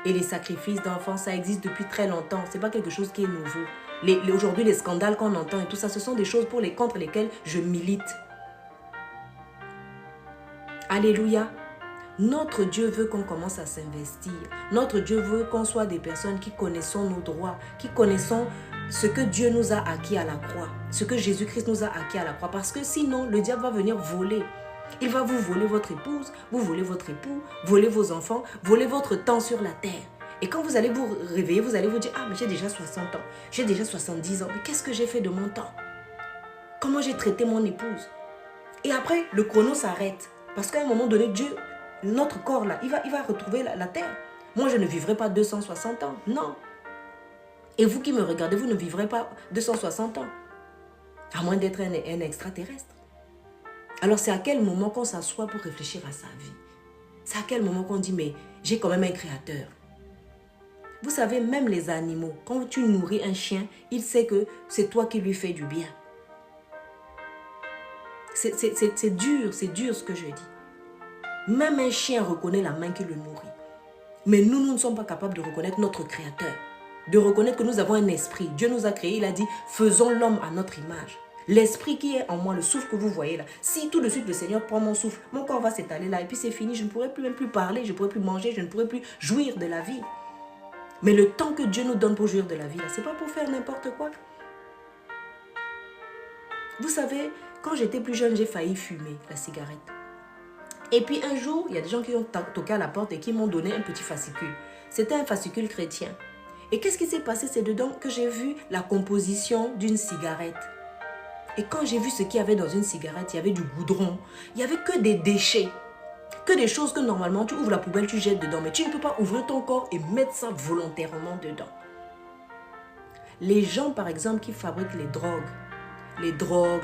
et les sacrifices d'enfants, ça existe depuis très longtemps. Ce n'est pas quelque chose qui est nouveau. Aujourd'hui, les scandales qu'on entend et tout ça, ce sont des choses contre lesquelles je milite. Alléluia. Notre Dieu veut qu'on commence à s'investir. Notre Dieu veut qu'on soit des personnes qui connaissons nos droits, qui connaissons ce que Dieu nous a acquis à la croix, ce que Jésus-Christ nous a acquis à la croix. Parce que sinon, le diable va venir voler. Il va vous voler votre épouse, vous voler votre époux, voler vos enfants, voler votre temps sur la terre. Et quand vous allez vous réveiller, vous allez vous dire « Ah, mais j'ai déjà 60 ans, j'ai déjà 70 ans. Mais qu'est-ce que j'ai fait de mon temps? Comment j'ai traité mon épouse ?» Et après, le chrono s'arrête. Parce qu'à un moment donné, Dieu, notre corps là, il va retrouver la terre. Moi, je ne vivrai pas 260 ans. Non. Et vous qui me regardez, vous ne vivrez pas 260 ans. À moins d'être un extraterrestre. Alors, c'est à quel moment qu'on s'assoit pour réfléchir à sa vie? C'est à quel moment qu'on dit, mais j'ai quand même un créateur. Vous savez, même les animaux, quand tu nourris un chien, il sait que c'est toi qui lui fais du bien. C'est dur ce que je dis. Même un chien reconnaît la main qui le nourrit. Mais nous ne sommes pas capables de reconnaître notre créateur. De reconnaître que nous avons un esprit. Dieu nous a créés, il a dit, faisons l'homme à notre image. L'esprit qui est en moi, le souffle que vous voyez là, si tout de suite le Seigneur prend mon souffle, mon corps va s'étaler là et puis c'est fini, je ne pourrai même plus parler, je ne pourrai plus manger, je ne pourrai plus jouir de la vie. Mais le temps que Dieu nous donne pour jouir de la vie, ce n'est pas pour faire n'importe quoi. Vous savez, quand j'étais plus jeune, j'ai failli fumer la cigarette. Et puis un jour, il y a des gens qui ont toqué à la porte et qui m'ont donné un petit fascicule. C'était un fascicule chrétien. Et qu'est-ce qui s'est passé? C'est dedans que j'ai vu la composition d'une cigarette. Et quand j'ai vu ce qu'il y avait dans une cigarette, il y avait du goudron, il n'y avait que des déchets, que des choses que normalement tu ouvres la poubelle, tu jettes dedans, mais tu ne peux pas ouvrir ton corps et mettre ça volontairement dedans. Les gens par exemple qui fabriquent les drogues,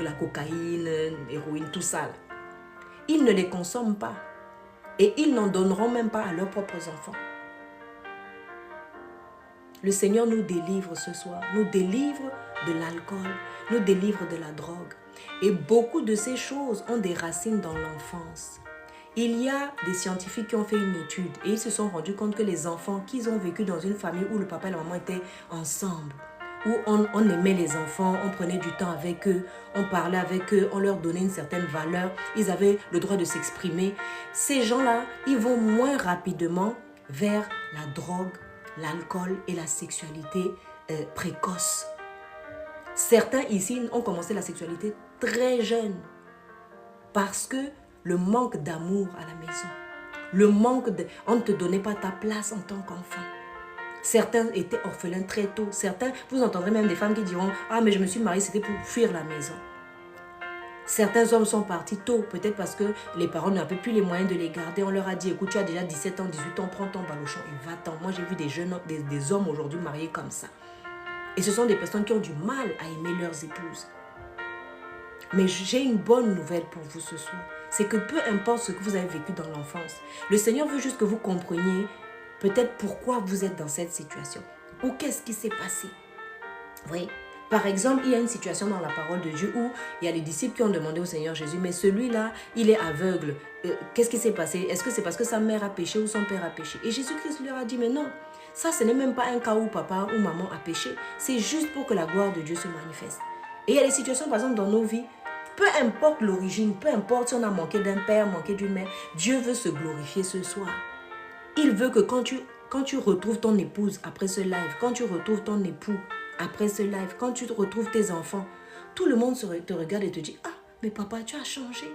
la cocaïne, l'héroïne, tout ça, là, ils ne les consomment pas et ils n'en donneront même pas à leurs propres enfants. Le Seigneur nous délivre ce soir, nous délivre de l'alcool, nous délivre de la drogue. Et beaucoup de ces choses ont des racines dans l'enfance. Il y a des scientifiques qui ont fait une étude et ils se sont rendus compte que les enfants qui ont vécu dans une famille où le papa et la maman étaient ensemble, où on aimait les enfants, on prenait du temps avec eux, on parlait avec eux, on leur donnait une certaine valeur, ils avaient le droit de s'exprimer. Ces gens-là, ils vont moins rapidement vers la drogue, l'alcool et la sexualité précoce. Certains ici ont commencé la sexualité très jeunes parce que le manque d'amour à la maison, le manque on ne te donnait pas ta place en tant qu'enfant. Certains étaient orphelins très tôt. Certains, vous entendrez même des femmes qui diront « Ah, mais je me suis mariée, c'était pour fuir la maison. » Certains hommes sont partis tôt, peut-être parce que les parents n'avaient plus les moyens de les garder. On leur a dit « Écoute, tu as déjà 17 ans, 18 ans, prends ton balochon et va-t'en. » Moi, j'ai vu des hommes aujourd'hui mariés comme ça. Et ce sont des personnes qui ont du mal à aimer leurs épouses. Mais j'ai une bonne nouvelle pour vous ce soir. C'est que peu importe ce que vous avez vécu dans l'enfance, le Seigneur veut juste que vous compreniez peut-être pourquoi vous êtes dans cette situation. Ou qu'est-ce qui s'est passé. Vous voyez? Par exemple, il y a une situation dans la parole de Dieu où il y a les disciples qui ont demandé au Seigneur Jésus, mais celui-là, il est aveugle. Qu'est-ce qui s'est passé? Est-ce que c'est parce que sa mère a péché ou son père a péché? Et Jésus-Christ leur a dit, mais non, ça ce n'est même pas un cas où papa ou maman a péché. C'est juste pour que la gloire de Dieu se manifeste. Et il y a des situations, par exemple, dans nos vies, peu importe l'origine, peu importe si on a manqué d'un père, manqué d'une mère, Dieu veut se glorifier ce soir. Il veut que quand tu retrouves ton épouse après ce live, quand tu retrouves ton époux après ce live, quand tu retrouves tes enfants, tout le monde te regarde et te dit, ah, mais papa, tu as changé.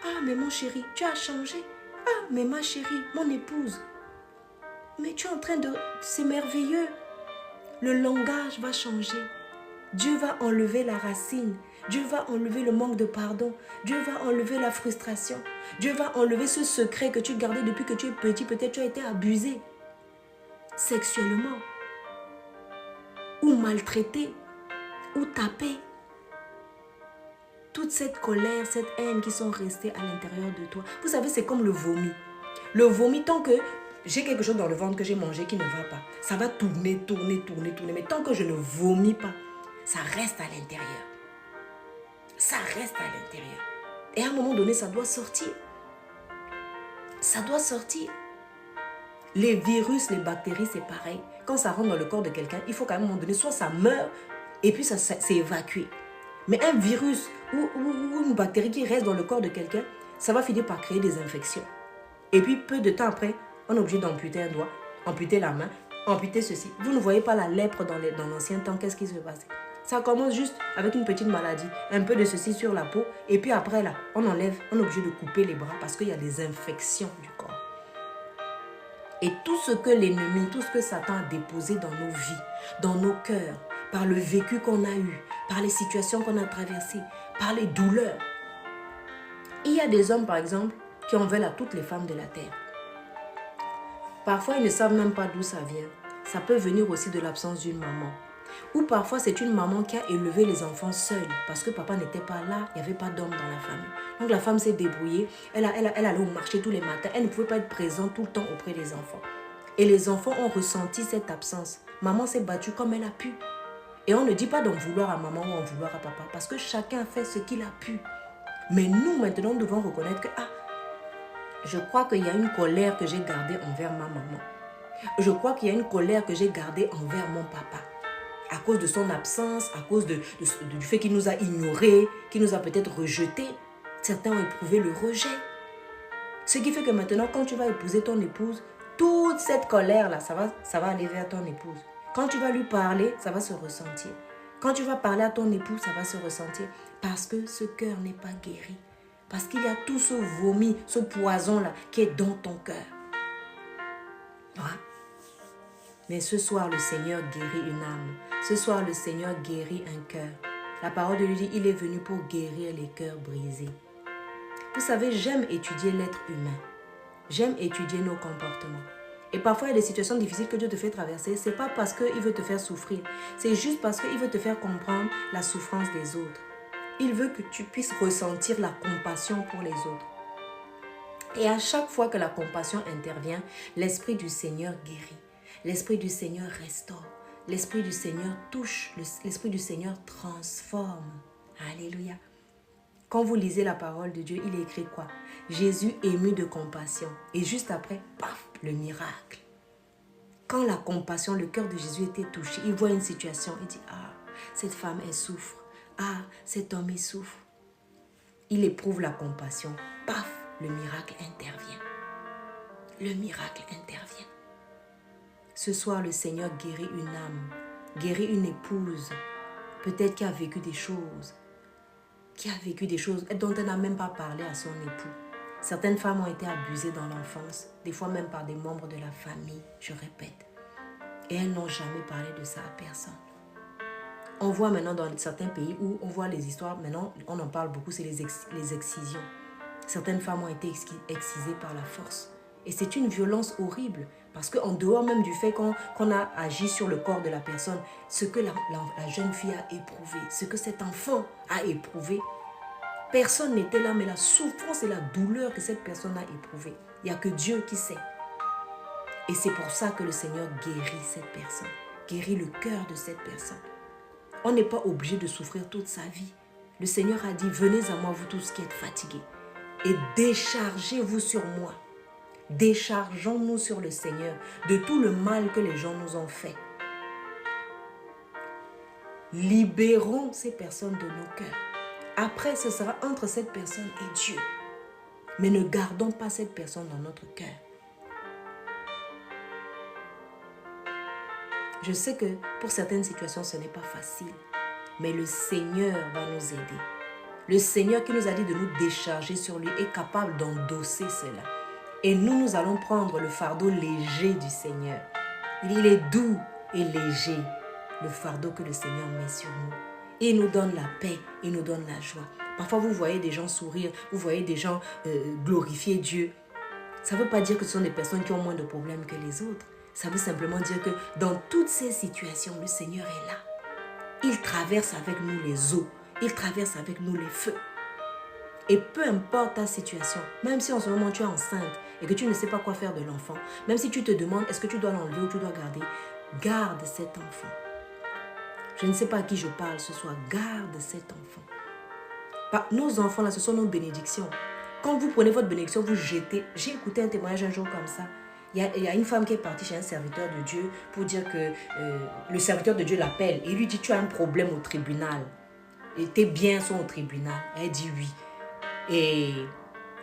Ah, mais mon chéri, tu as changé. Ah, mais ma chérie, mon épouse. Mais tu es en train de... C'est merveilleux. Le langage va changer. Dieu va enlever la racine. Dieu va enlever le manque de pardon. Dieu va enlever la frustration. Dieu va enlever ce secret que tu gardais depuis que tu es petit. Peut-être tu as été abusé sexuellement. Ou maltraité. Ou tapé. Toute cette colère, cette haine qui sont restées à l'intérieur de toi. Vous savez, c'est comme le vomi. Le vomi, tant que j'ai quelque chose dans le ventre que j'ai mangé qui ne va pas, ça va tourner. Mais tant que je ne vomis pas, ça reste à l'intérieur. Ça reste à l'intérieur. Et à un moment donné, ça doit sortir. Ça doit sortir. Les virus, les bactéries, c'est pareil. Quand ça rentre dans le corps de quelqu'un, il faut qu'à un moment donné, soit ça meurt et puis ça s'est évacué. Mais un virus ou une bactérie qui reste dans le corps de quelqu'un, ça va finir par créer des infections. Et puis peu de temps après, on est obligé d'amputer un doigt, amputer la main, amputer ceci. Vous ne voyez pas la lèpre dans l'ancien temps, qu'est-ce qui se passe? Ça commence juste avec une petite maladie, un peu de ceci sur la peau, et puis après là, on enlève, on est obligé de couper les bras parce qu'il y a des infections du corps. Et tout ce que l'ennemi, tout ce que Satan a déposé dans nos vies, dans nos cœurs, par le vécu qu'on a eu, par les situations qu'on a traversées, par les douleurs. Il y a des hommes, par exemple, qui en veulent à toutes les femmes de la terre. Parfois, ils ne savent même pas d'où ça vient. Ça peut venir aussi de l'absence d'une maman. Ou parfois, c'est une maman qui a élevé les enfants seule parce que papa n'était pas là, il n'y avait pas d'homme dans la famille. Donc la femme s'est débrouillée, elle allait au marché tous les matins, elle ne pouvait pas être présente tout le temps auprès des enfants. Et les enfants ont ressenti cette absence. Maman s'est battue comme elle a pu. Et on ne dit pas d'en vouloir à maman ou en vouloir à papa parce que chacun fait ce qu'il a pu. Mais nous, maintenant, nous devons reconnaître que je crois qu'il y a une colère que j'ai gardée envers ma maman. Je crois qu'il y a une colère que j'ai gardée envers mon papa. À cause de son absence, à cause du fait qu'il nous a ignorés, qu'il nous a peut-être rejetés. Certains ont éprouvé le rejet. Ce qui fait que maintenant, quand tu vas épouser ton épouse, toute cette colère-là, ça va aller vers ton épouse. Quand tu vas lui parler, ça va se ressentir. Quand tu vas parler à ton époux, ça va se ressentir. Parce que ce cœur n'est pas guéri. Parce qu'il y a tout ce vomi, ce poison-là qui est dans ton cœur. Ouais. Mais ce soir, le Seigneur guérit une âme. Ce soir, le Seigneur guérit un cœur. La parole de Dieu dit, il est venu pour guérir les cœurs brisés. Vous savez, j'aime étudier l'être humain. J'aime étudier nos comportements. Et parfois, il y a des situations difficiles que Dieu te fait traverser. Ce n'est pas parce qu'il veut te faire souffrir. C'est juste parce qu'il veut te faire comprendre la souffrance des autres. Il veut que tu puisses ressentir la compassion pour les autres. Et à chaque fois que la compassion intervient, l'Esprit du Seigneur guérit. L'Esprit du Seigneur restaure. L'Esprit du Seigneur touche. L'Esprit du Seigneur transforme. Alléluia. Quand vous lisez la parole de Dieu, il est écrit quoi? Jésus ému de compassion. Et juste après, paf, le miracle. Quand la compassion, le cœur de Jésus était touché, il voit une situation, il dit, ah, cette femme, elle souffre. Ah, cet homme, il souffre. Il éprouve la compassion. Paf, le miracle intervient. Le miracle intervient. Ce soir, le Seigneur guérit une âme, guérit une épouse, peut-être qui a vécu des choses, dont elle n'a même pas parlé à son époux. Certaines femmes ont été abusées dans l'enfance, des fois même par des membres de la famille, je répète. Et elles n'ont jamais parlé de ça à personne. On voit maintenant dans certains pays où on voit les histoires, maintenant on en parle beaucoup, c'est les excisions. Certaines femmes ont été excisées par la force. Et c'est une violence horrible. Parce qu'en dehors même du fait qu'on a agi sur le corps de la personne, ce que la jeune fille a éprouvé, ce que cet enfant a éprouvé, personne n'était là, mais la souffrance et la douleur que cette personne a éprouvée, il n'y a que Dieu qui sait. Et c'est pour ça que le Seigneur guérit cette personne, guérit le cœur de cette personne. On n'est pas obligé de souffrir toute sa vie. Le Seigneur a dit, venez à moi vous tous qui êtes fatigués et déchargez-vous sur moi. Déchargeons-nous sur le Seigneur de tout le mal que les gens nous ont fait. Libérons ces personnes de nos cœurs. Après, ce sera entre cette personne et Dieu. Mais ne gardons pas cette personne dans notre cœur. Je sais que pour certaines situations, ce n'est pas facile. Mais le Seigneur va nous aider. Le Seigneur qui nous a dit de nous décharger sur lui est capable d'endosser cela. Et nous allons prendre le fardeau léger du Seigneur. Il est doux et léger, le fardeau que le Seigneur met sur nous. Il nous donne la paix, il nous donne la joie. Parfois, vous voyez des gens sourire, vous voyez des gens glorifier Dieu. Ça ne veut pas dire que ce sont des personnes qui ont moins de problèmes que les autres. Ça veut simplement dire que dans toutes ces situations, le Seigneur est là. Il traverse avec nous les eaux, il traverse avec nous les feux. Et peu importe ta situation, même si en ce moment tu es enceinte et que tu ne sais pas quoi faire de l'enfant, même si tu te demandes est-ce que tu dois l'enlever ou tu dois garder, garde cet enfant. Je ne sais pas à qui je parle ce soir, garde cet enfant. Nos enfants là, ce sont nos bénédictions. Quand vous prenez votre bénédiction, vous jetez. J'ai écouté un témoignage un jour comme ça. Il y a une femme qui est partie chez un serviteur de Dieu pour dire que le serviteur de Dieu l'appelle et lui dit tu as un problème au tribunal. Et tes biens sont au tribunal. Elle dit oui. Et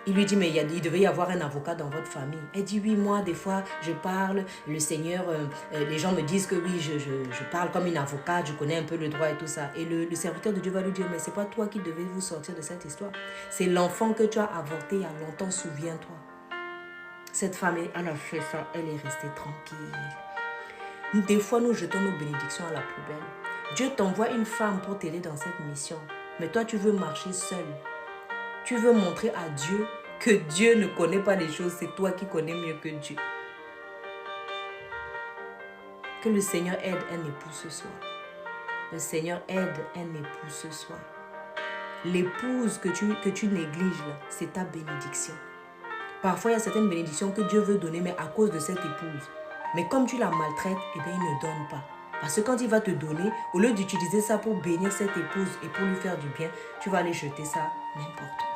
il lui dit, mais il devait y avoir un avocat dans votre famille. Elle dit, oui, moi, des fois, je parle, le Seigneur, les gens me disent que oui, je parle comme une avocate, je connais un peu le droit et tout ça. Et le serviteur de Dieu va lui dire, mais c'est pas toi qui devais vous sortir de cette histoire. C'est l'enfant que tu as avorté il y a longtemps, souviens-toi. Cette femme, elle a fait ça, elle est restée tranquille. Des fois, nous jetons nos bénédictions à la poubelle. Dieu t'envoie une femme pour t'aider dans cette mission. Mais toi, tu veux marcher seul. Tu veux montrer à Dieu que Dieu ne connaît pas les choses, c'est toi qui connais mieux que Dieu. Que le Seigneur aide un époux ce soir. Le Seigneur aide un époux ce soir. L'épouse que tu négliges, c'est ta bénédiction. Parfois, il y a certaines bénédictions que Dieu veut donner, mais à cause de cette épouse. Mais comme tu la maltraites, eh bien, il ne donne pas. Parce que quand il va te donner, au lieu d'utiliser ça pour bénir cette épouse et pour lui faire du bien, tu vas aller jeter ça n'importe où.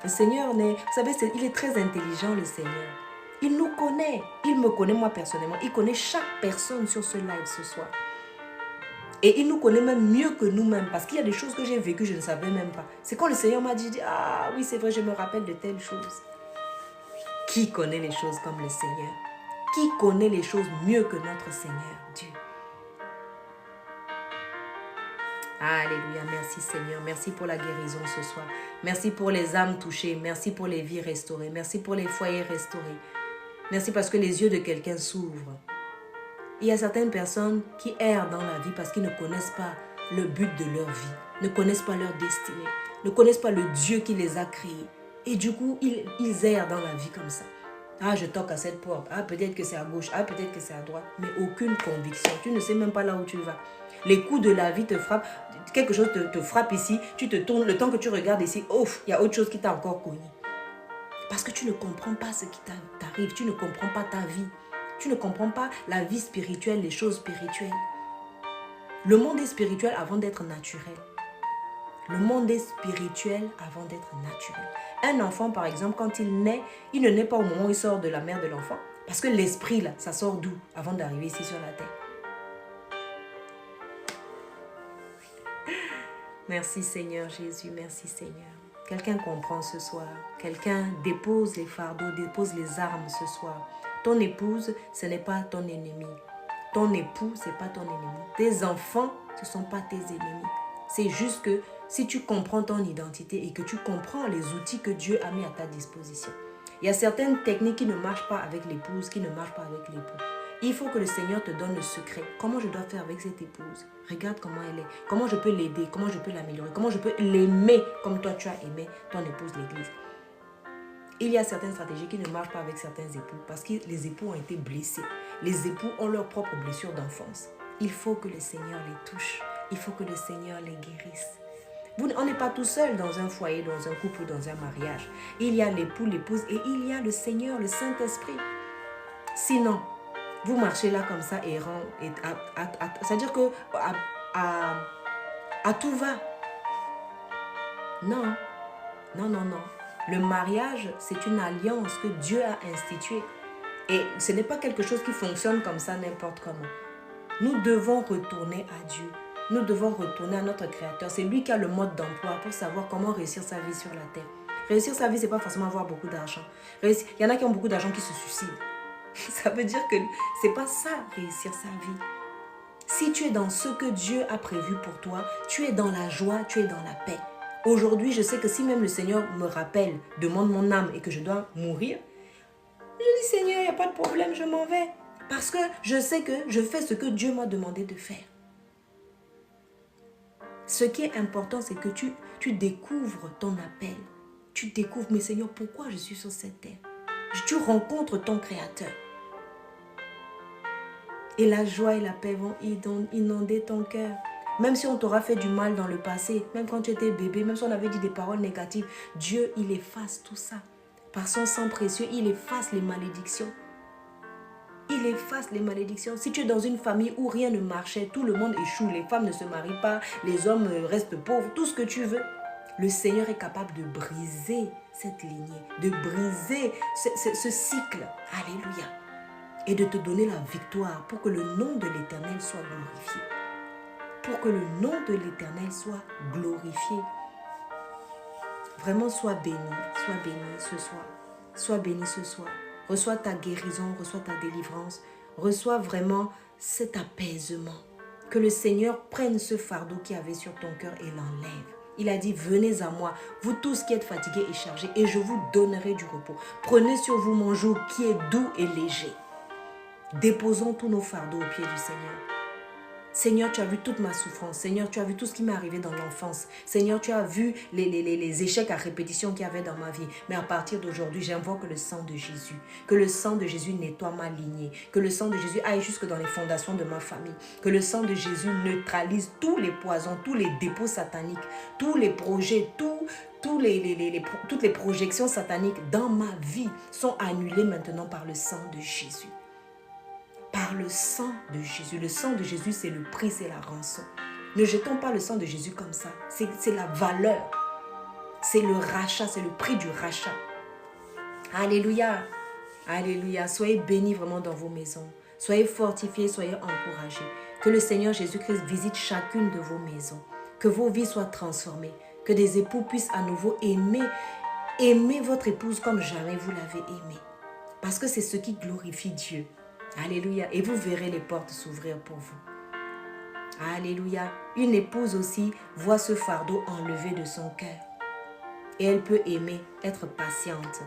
Le Seigneur, vous savez, il est très intelligent, le Seigneur. Il nous connaît. Il me connaît moi personnellement. Il connaît chaque personne sur ce live ce soir. Et il nous connaît même mieux que nous-mêmes. Parce qu'il y a des choses que j'ai vécues, je ne savais même pas. C'est quand le Seigneur m'a dit, ah oui, c'est vrai, je me rappelle de telles choses. Qui connaît les choses comme le Seigneur? Qui connaît les choses mieux que notre Seigneur, Dieu? Alléluia, merci Seigneur, merci pour la guérison ce soir. Merci pour les âmes touchées, merci pour les vies restaurées, merci pour les foyers restaurés. Merci parce que les yeux de quelqu'un s'ouvrent. Il y a certaines personnes qui errent dans la vie parce qu'ils ne connaissent pas le but de leur vie, ne connaissent pas leur destinée, ne connaissent pas le Dieu qui les a créés. Et du coup, ils errent dans la vie comme ça. Ah, je toque à cette porte. Ah, peut-être que c'est à gauche. Ah, peut-être que c'est à droite. Mais aucune conviction. Tu ne sais même pas là où tu vas. Les coups de la vie te frappent. Quelque chose te frappe ici. Tu te tournes. Le temps que tu regardes ici, ouf, il y a autre chose qui t'a encore cogné. Parce que tu ne comprends pas ce qui t'arrive. Tu ne comprends pas ta vie. Tu ne comprends pas la vie spirituelle, les choses spirituelles. Le monde est spirituel avant d'être naturel. Le monde est spirituel avant d'être naturel. Un enfant, par exemple, quand il naît, il ne naît pas au moment où il sort de la mère de l'enfant. Parce que l'esprit, là, ça sort d'où avant d'arriver ici sur la terre? Merci Seigneur Jésus, merci Seigneur. Quelqu'un comprend ce soir. Quelqu'un dépose les fardeaux, dépose les armes ce soir. Ton épouse, ce n'est pas ton ennemi. Ton époux, ce n'est pas ton ennemi. Tes enfants, ce ne sont pas tes ennemis. C'est juste que si tu comprends ton identité et que tu comprends les outils que Dieu a mis à ta disposition. Il y a certaines techniques qui ne marchent pas avec l'épouse, qui ne marchent pas avec l'époux. Il faut que le Seigneur te donne le secret. Comment je dois faire avec cette épouse? Regarde comment elle est. Comment je peux l'aider? Comment je peux l'améliorer? Comment je peux l'aimer comme toi tu as aimé ton épouse l'Église? Il y a certaines stratégies qui ne marchent pas avec certains époux parce que les époux ont été blessés. Les époux ont leurs propres blessures d'enfance. Il faut que le Seigneur les touche. Il faut que le Seigneur les guérisse. On n'est pas tout seul dans un foyer, dans un couple ou dans un mariage. Il y a l'époux, l'épouse et il y a le Seigneur, le Saint-Esprit. Sinon, vous marchez là comme ça errant. C'est-à-dire que à tout va. Non, non, non, non. Le mariage, c'est une alliance que Dieu a instituée. Et ce n'est pas quelque chose qui fonctionne comme ça n'importe comment. Nous devons retourner à Dieu. Nous devons retourner à notre Créateur. C'est lui qui a le mode d'emploi pour savoir comment réussir sa vie sur la terre. Réussir sa vie, ce n'est pas forcément avoir beaucoup d'argent. Il y en a qui ont beaucoup d'argent qui se suicident. Ça veut dire que ce n'est pas ça, réussir sa vie. Si tu es dans ce que Dieu a prévu pour toi, tu es dans la joie, tu es dans la paix. Aujourd'hui, je sais que si même le Seigneur me rappelle, demande mon âme et que je dois mourir, je dis Seigneur, il n'y a pas de problème, je m'en vais. Parce que je sais que je fais ce que Dieu m'a demandé de faire. Ce qui est important, c'est que tu découvres ton appel. Tu découvres, mais Seigneur, pourquoi je suis sur cette terre? Tu rencontres ton Créateur. Et la joie et la paix vont inonder ton cœur. Même si on t'aura fait du mal dans le passé, même quand tu étais bébé, même si on avait dit des paroles négatives, Dieu, il efface tout ça. Par son sang précieux, il efface les malédictions. Il efface les malédictions. Si tu es dans une famille où rien ne marchait, tout le monde échoue, les femmes ne se marient pas, les hommes restent pauvres, tout ce que tu veux, le Seigneur est capable de briser cette lignée, de briser ce cycle. Alléluia. Et de te donner la victoire pour que le nom de l'Éternel soit glorifié. Pour que le nom de l'Éternel soit glorifié. Vraiment, sois béni ce soir. Sois béni ce soir. Reçois ta guérison, reçois ta délivrance. Reçois vraiment cet apaisement. Que le Seigneur prenne ce fardeau qu'il y avait sur ton cœur et l'enlève. Il a dit, venez à moi, vous tous qui êtes fatigués et chargés, et je vous donnerai du repos. Prenez sur vous mon joug qui est doux et léger. Déposons tous nos fardeaux aux pieds du Seigneur. Seigneur, tu as vu toute ma souffrance. Seigneur, tu as vu tout ce qui m'est arrivé dans l'enfance. Seigneur, tu as vu les échecs à répétition qu'il y avait dans ma vie. Mais à partir d'aujourd'hui, j'invoque le sang de Jésus. Que le sang de Jésus nettoie ma lignée. Que le sang de Jésus aille jusque dans les fondations de ma famille. Que le sang de Jésus neutralise tous les poisons, tous les dépôts sataniques, tous les projets, toutes les projections sataniques dans ma vie sont annulées maintenant par le sang de Jésus. Par le sang de Jésus. Le sang de Jésus, c'est le prix, c'est la rançon. Ne jetons pas le sang de Jésus comme ça. C'est la valeur. C'est le rachat, c'est le prix du rachat. Alléluia. Alléluia. Soyez bénis vraiment dans vos maisons. Soyez fortifiés, soyez encouragés. Que le Seigneur Jésus-Christ visite chacune de vos maisons. Que vos vies soient transformées. Que des époux puissent à nouveau aimer votre épouse comme jamais vous l'avez aimée. Parce que c'est ce qui glorifie Dieu. Alléluia. Et vous verrez les portes s'ouvrir pour vous. Alléluia. Une épouse aussi voit ce fardeau enlevé de son cœur. Et elle peut aimer, être patiente.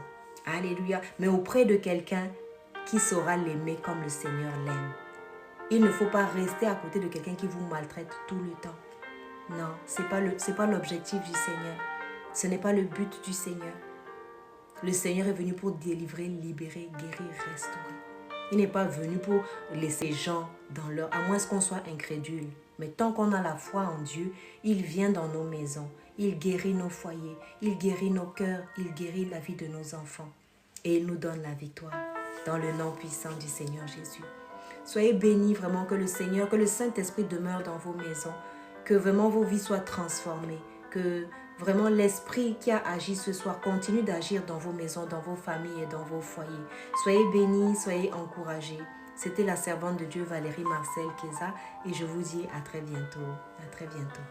Alléluia. Mais auprès de quelqu'un qui saura l'aimer comme le Seigneur l'aime. Il ne faut pas rester à côté de quelqu'un qui vous maltraite tout le temps. Non, ce n'est pas l'objectif du Seigneur. Ce n'est pas le but du Seigneur. Le Seigneur est venu pour délivrer, libérer, guérir, restaurer. Il n'est pas venu pour laisser les gens dans leur... À moins qu'on soit incrédule. Mais tant qu'on a la foi en Dieu, il vient dans nos maisons. Il guérit nos foyers. Il guérit nos cœurs. Il guérit la vie de nos enfants. Et il nous donne la victoire. Dans le nom puissant du Seigneur Jésus. Soyez bénis vraiment que le Seigneur, que le Saint-Esprit demeure dans vos maisons. Que vraiment vos vies soient transformées. Que vraiment l'Esprit qui a agi ce soir continue d'agir dans vos maisons, dans vos familles et dans vos foyers. Soyez bénis, soyez encouragés. C'était la servante de Dieu Valérie Marcel Keza et je vous dis à très bientôt. À très bientôt.